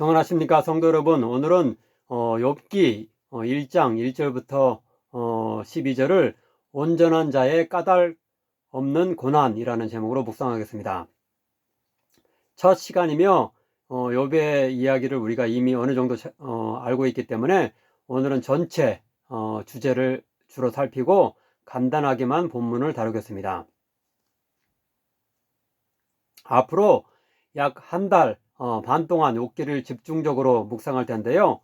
평안하십니까 성도 여러분. 오늘은 욥기 1장 1절부터 12절을 온전한 자의 까닭 없는 고난이라는 제목으로 묵상하겠습니다. 첫 시간이며 욥의 이야기를 우리가 이미 어느 정도 알고 있기 때문에 오늘은 전체 주제를 주로 살피고 간단하게만 본문을 다루겠습니다. 앞으로 약 한 달 반 동안 욥기를 집중적으로 묵상할 텐데요.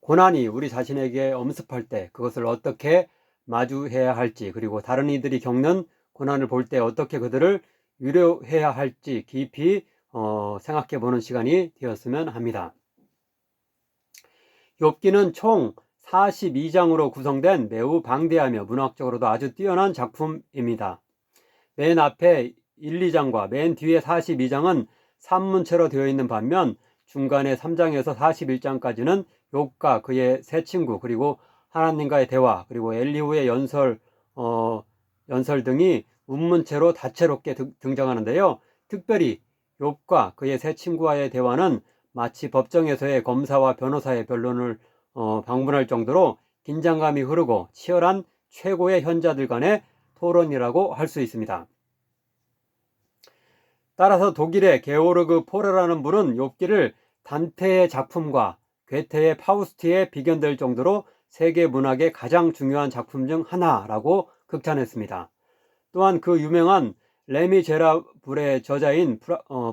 고난이 우리 자신에게 엄습할 때 그것을 어떻게 마주해야 할지, 그리고 다른 이들이 겪는 고난을 볼 때 어떻게 그들을 위로해야 할지 깊이 생각해 보는 시간이 되었으면 합니다. 욥기는 총 42장으로 구성된 매우 방대하며 문학적으로도 아주 뛰어난 작품입니다. 맨 앞에 1, 2장과 맨 뒤에 42장은 산문체로 되어 있는 반면 중간에 3장에서 41장까지는 욥과 그의 세 친구, 그리고 하나님과의 대화, 그리고 엘리후의 연설 등이 운문체로 다채롭게 등장하는데요. 특별히 욥과 그의 세 친구와의 대화는 마치 법정에서의 검사와 변호사의 변론을 방문할 정도로 긴장감이 흐르고 치열한 최고의 현자들 간의 토론이라고 할 수 있습니다. 따라서 독일의 게오르그 포레라는 분은 욥기를 단테의 작품과 괴테의 파우스트에 비견될 정도로 세계 문학의 가장 중요한 작품 중 하나라고 극찬했습니다. 또한 그 유명한 레미제라블의 저자인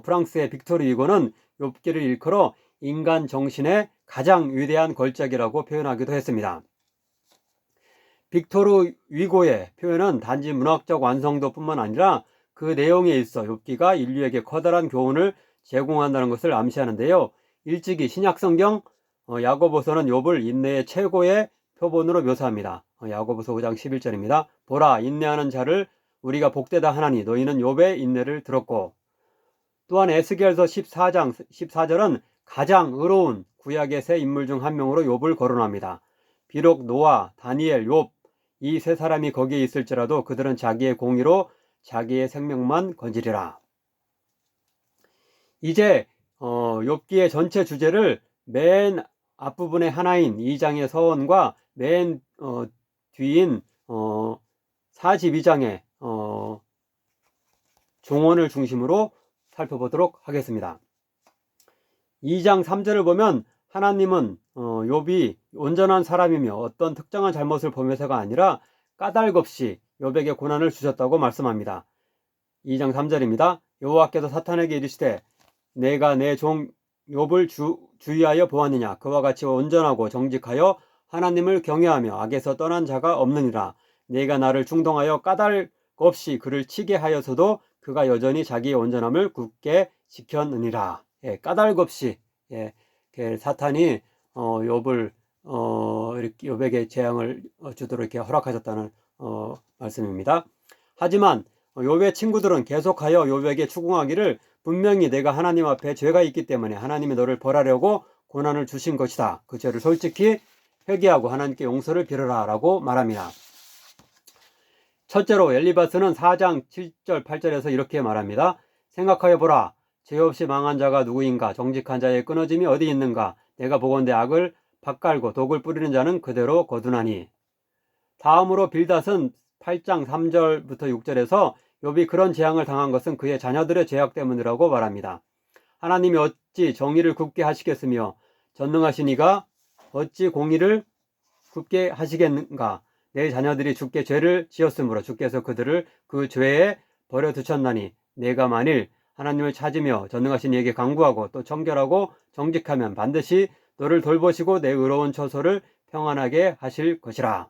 프랑스의 빅토르 위고는 욥기를 일컬어 인간 정신의 가장 위대한 걸작이라고 표현하기도 했습니다. 빅토르 위고의 표현은 단지 문학적 완성도뿐만 아니라 그 내용에 있어 욥기가 인류에게 커다란 교훈을 제공한다는 것을 암시하는데요. 일찍이 신약성경 야고보서는 욥을 인내의 최고의 표본으로 묘사합니다. 야고보서 5장 11절입니다. 보라, 인내하는 자를 우리가 복되다 하나니 너희는 욥의 인내를 들었고. 또한 에스겔서 14장 14절은 가장 의로운 구약의 세 인물 중 한 명으로 욥을 거론합니다. 비록 노아, 다니엘, 욥 이 세 사람이 거기에 있을지라도 그들은 자기의 공의로 자기의 생명만 건지리라. 이제 욥기의 전체 주제를 맨 앞부분의 하나인 2장의 서원과 맨 뒤인 42장의 종언을 중심으로 살펴보도록 하겠습니다. 2장 3절을 보면 하나님은 욥이 온전한 사람이며 어떤 특정한 잘못을 범해서가 아니라 까닭 없이 욥에게 고난을 주셨다고 말씀합니다. 2장 3절입니다. 여호와께서 사탄에게 이르시되 내가 내 종 욥을 주의하여 보았느냐. 그와 같이 온전하고 정직하여 하나님을 경외하며 악에서 떠난 자가 없느니라. 내가 나를 충동하여 까닭 없이 그를 치게 하여서도 그가 여전히 자기의 온전함을 굳게 지켰느니라. 까닭 없이 사탄이 욥을 이렇게 욥에게 재앙을 주도록 이렇게 허락하셨다는 말씀입니다. 하지만 욥의 친구들은 계속하여 욥에게 추궁하기를 분명히 내가 하나님 앞에 죄가 있기 때문에 하나님이 너를 벌하려고 고난을 주신 것이다. 그 죄를 솔직히 회개하고 하나님께 용서를 빌어라 라고 말합니다. 첫째로 엘리바스는 4장 7절 8절에서 이렇게 말합니다. 생각하여 보라. 죄 없이 망한 자가 누구인가? 정직한 자의 끊어짐이 어디 있는가? 내가 보건대 악을 밭갈고 독을 뿌리는 자는 그대로 거두나니. 다음으로 빌닷은 8장 3절부터 6절에서 욥이 그런 재앙을 당한 것은 그의 자녀들의 죄악 때문이라고 말합니다. 하나님이 어찌 정의를 굽게 하시겠으며 전능하신 이가 어찌 공의를 굽게 하시겠는가? 내 자녀들이 주께 죄를 지었으므로 주께서 그들을 그 죄에 버려두셨나니 내가 만일 하나님을 찾으며 전능하신 이에게 간구하고 또 정결하고 정직하면 반드시 너를 돌보시고 내 의로운 처소를 평안하게 하실 것이라.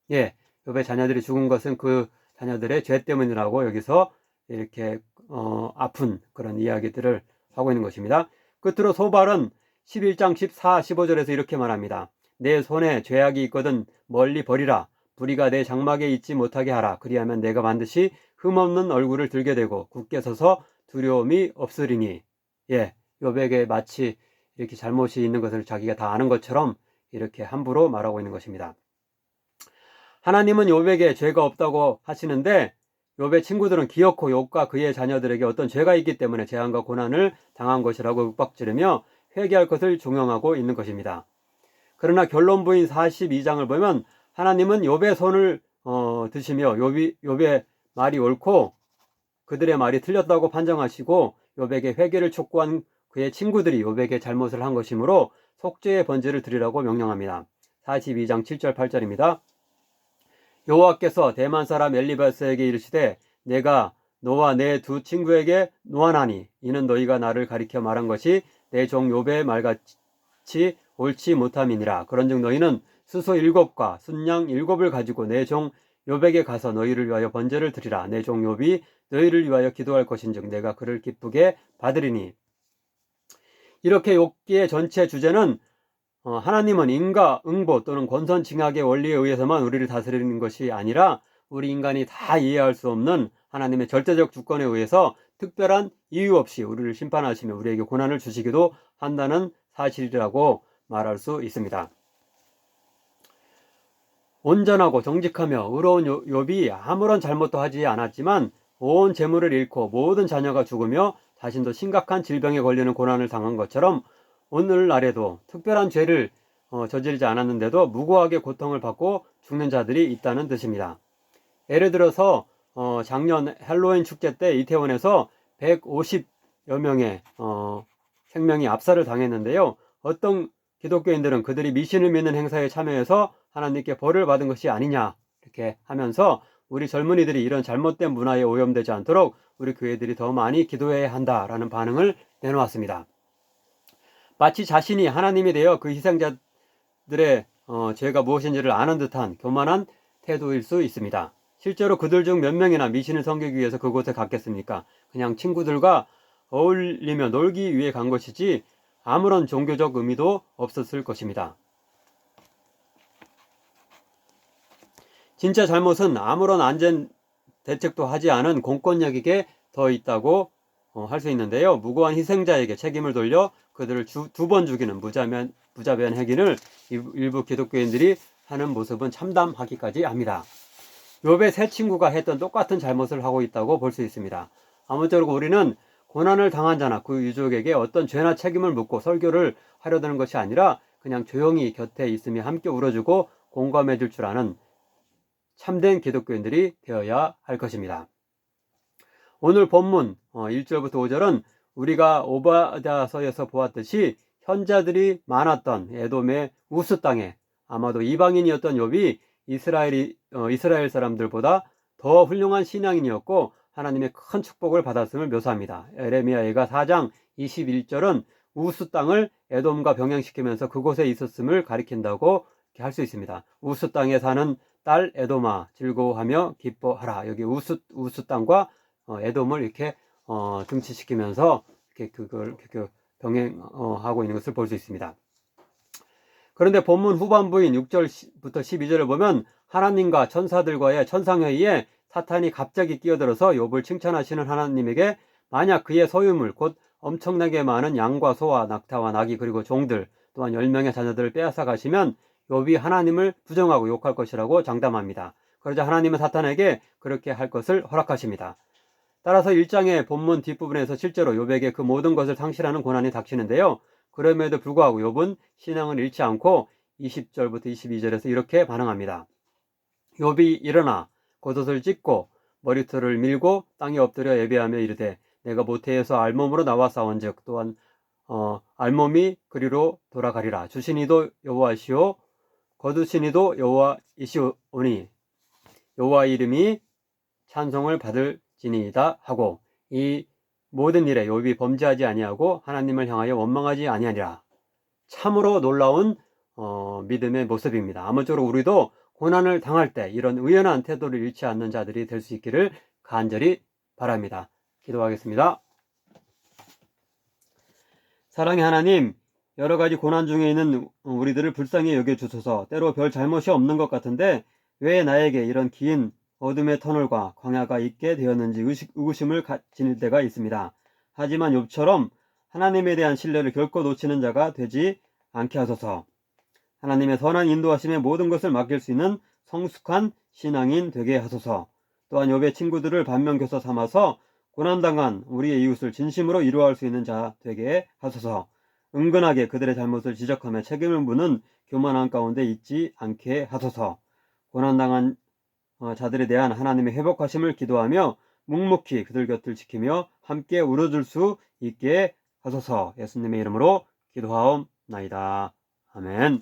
욥의 자녀들이 죽은 것은 그 자녀들의 죄 때문이라고 여기서 이렇게 아픈 그런 이야기들을 하고 있는 것입니다. 끝으로 소발은 11장 14, 15절에서 이렇게 말합니다. 내 손에 죄악이 있거든 멀리 버리라. 불의가 내 장막에 있지 못하게 하라. 그리하면 내가 반드시 흠없는 얼굴을 들게 되고 굳게 서서 두려움이 없으리니. 욥에게 마치 이렇게 잘못이 있는 것을 자기가 다 아는 것처럼 이렇게 함부로 말하고 있는 것입니다. 하나님은 욥에게 죄가 없다고 하시는데 욥의 친구들은 기어코 욥과 그의 자녀들에게 어떤 죄가 있기 때문에 재앙과 고난을 당한 것이라고 윽박지르며 회개할 것을 종용하고 있는 것입니다. 그러나 결론부인 42장을 보면 하나님은 욥의 손을 드시며 욥의 말이 옳고 그들의 말이 틀렸다고 판정하시고 욥에게 회개를 촉구한 그의 친구들이 욥에게 잘못을 한 것이므로 속죄의 번제를 드리라고 명령합니다. 42장 7절 8절입니다. 여호와께서 대만 사람 엘리바스에게 이르시되 내가 너와 내 두 친구에게 노하나니 이는 너희가 나를 가리켜 말한 것이 내 종 욥의 말같이 옳지 못함이니라. 그런즉 너희는 수소 7과 순양 7을 가지고 내 종 욥에게 가서 너희를 위하여 번제를 드리라. 내 종 욥이 너희를 위하여 기도할 것인즉 내가 그를 기쁘게 받으리니. 이렇게 욥기의 전체 주제는 하나님은 인과 응보 또는 권선징악의 원리에 의해서만 우리를 다스리는 것이 아니라 우리 인간이 다 이해할 수 없는 하나님의 절대적 주권에 의해서 특별한 이유 없이 우리를 심판하시며 우리에게 고난을 주시기도 한다는 사실이라고 말할 수 있습니다. 온전하고 정직하며 의로운 욥이 아무런 잘못도 하지 않았지만 온 재물을 잃고 모든 자녀가 죽으며 자신도 심각한 질병에 걸리는 고난을 당한 것처럼 오늘날에도 특별한 죄를 저지르지 않았는데도 무고하게 고통을 받고 죽는 자들이 있다는 뜻입니다. 예를 들어서 작년 헬로윈 축제 때 이태원에서 150여 명의 생명이 압살을 당했는데요. 어떤 기독교인들은 그들이 미신을 믿는 행사에 참여해서 하나님께 벌을 받은 것이 아니냐 이렇게 하면서 우리 젊은이들이 이런 잘못된 문화에 오염되지 않도록 우리 교회들이 더 많이 기도해야 한다라는 반응을 내놓았습니다. 마치 자신이 하나님이 되어 그 희생자들의 죄가 무엇인지를 아는 듯한 교만한 태도일 수 있습니다. 실제로 그들 중 몇 명이나 미신을 섬기기 위해서 그곳에 갔겠습니까? 그냥 친구들과 어울리며 놀기 위해 간 것이지 아무런 종교적 의미도 없었을 것입니다. 진짜 잘못은 아무런 안전 대책도 하지 않은 공권력에게 더 있다고 할 수 있는데요. 무고한 희생자에게 책임을 돌려 그들을 두 번 죽이는 무자비한 행위를 일부 기독교인들이 하는 모습은 참담하기까지 합니다. 욥의 세 친구가 했던 똑같은 잘못을 하고 있다고 볼 수 있습니다. 아무쪼록 우리는 고난을 당한 자나 그 유족에게 어떤 죄나 책임을 묻고 설교를 하려드는 것이 아니라 그냥 조용히 곁에 있으며 함께 울어주고 공감해 줄 줄 아는 참된 기독교인들이 되어야 할 것입니다. 오늘 본문 1절부터 5절은 우리가 오바댜서에서 보았듯이 현자들이 많았던 에돔의 우스 땅에 아마도 이방인이었던 욥이 이스라엘 사람들보다 더 훌륭한 신앙인이었고 하나님의 큰 축복을 받았음을 묘사합니다. 에레미야 예가 4장 21절은 우스 땅을 에돔과 병행시키면서 그곳에 있었음을 가리킨다고 할 수 있습니다. 우스 땅에 사는 딸 에돔아 즐거워하며 기뻐하라. 여기 우스 땅과 에돔을 이렇게 등치시키면서 이렇게 그걸 병행하고 있는 것을 볼 수 있습니다. 그런데 본문 후반부인 6절부터 12절을 보면 하나님과 천사들과의 천상회의에 사탄이 갑자기 끼어들어서 욥을 칭찬하시는 하나님에게 만약 그의 소유물 곧 엄청나게 많은 양과 소와 낙타와 나귀 그리고 종들 또한 10명의 자녀들을 빼앗아 가시면 욥이 하나님을 부정하고 욕할 것이라고 장담합니다. 그러자 하나님은 사탄에게 그렇게 할 것을 허락하십니다. 따라서 1장의 본문 뒷부분에서 실제로 욥에게 그 모든 것을 상실하는 고난이 닥치는데요. 그럼에도 불구하고 욥은 신앙을 잃지 않고 20절부터 22절에서 이렇게 반응합니다. 욥이 일어나 겉옷을 찢고 머리털을 밀고 땅에 엎드려 예배하며 이르되 내가 모태에서 알몸으로 나와 싸운즉 또한 알몸이 그리로 돌아가리라. 주신 이도 여호와시오 거두신 이도 여호와이시오니 여호와 이름이 찬송을 받을지니이다 하고 이 모든 일에 욥이 범죄하지 아니하고 하나님을 향하여 원망하지 아니하니라. 참으로 놀라운 믿음의 모습입니다. 아무쪼록 우리도 고난을 당할 때 이런 의연한 태도를 잃지 않는 자들이 될 수 있기를 간절히 바랍니다. 기도하겠습니다. 사랑의 하나님, 여러 가지 고난 중에 있는 우리들을 불쌍히 여겨주소서. 때로 별 잘못이 없는 것 같은데 왜 나에게 이런 긴 어둠의 터널과 광야가 있게 되었는지 의구심을 지닐 때가 있습니다. 하지만 욥처럼 하나님에 대한 신뢰를 결코 놓치는 자가 되지 않게 하소서. 하나님의 선한 인도하심에 모든 것을 맡길 수 있는 성숙한 신앙인 되게 하소서. 또한 욥의 친구들을 반면교사 삼아서 고난당한 우리의 이웃을 진심으로 위로할 수 있는 자 되게 하소서. 은근하게 그들의 잘못을 지적하며 책임을 묻는 교만한 가운데 있지 않게 하소서. 고난당한 자들에 대한 하나님의 회복하심을 기도하며 묵묵히 그들 곁을 지키며 함께 울어줄 수 있게 하소서. 예수님의 이름으로 기도하옵나이다. 아멘.